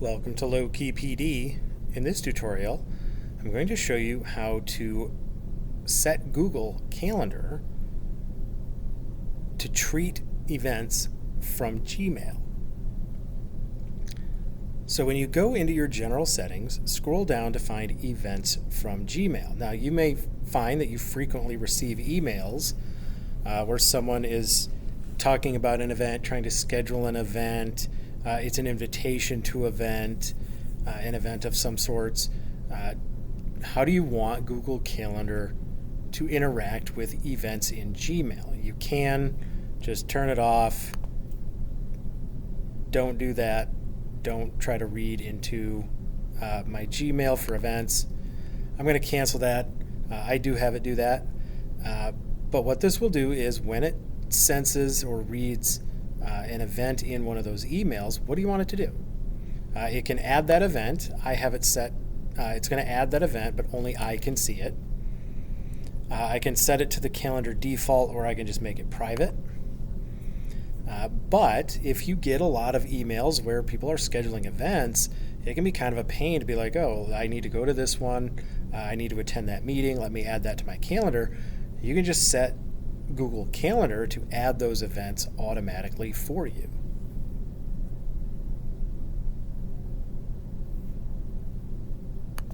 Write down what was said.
Welcome to Low-Key PD. In this tutorial, I'm going to show you how to set Google Calendar to treat events from Gmail. So when you go into your general settings, scroll down to find events from Gmail. Now you may find that you frequently receive emails where someone is talking about an event, trying to schedule an event. It's an invitation to an event of some sorts. How do you want Google Calendar to interact with events in Gmail? You can just turn it off. Don't do that. Don't try to read into my Gmail for events. I'm going to cancel that. I do have it do that. But what this will do is when it senses or reads an event in one of those emails, what do you want it to do? It can add that event. I have it set. It's going to add that event, but only I can see it. I can set it to the calendar default, or I can just make it private. But if you get a lot of emails where people are scheduling events, it can be kind of a pain to be like, oh, I need to go to this one. I need to attend that meeting. Let me add that to my calendar. You can just set Google Calendar to add those events automatically for you.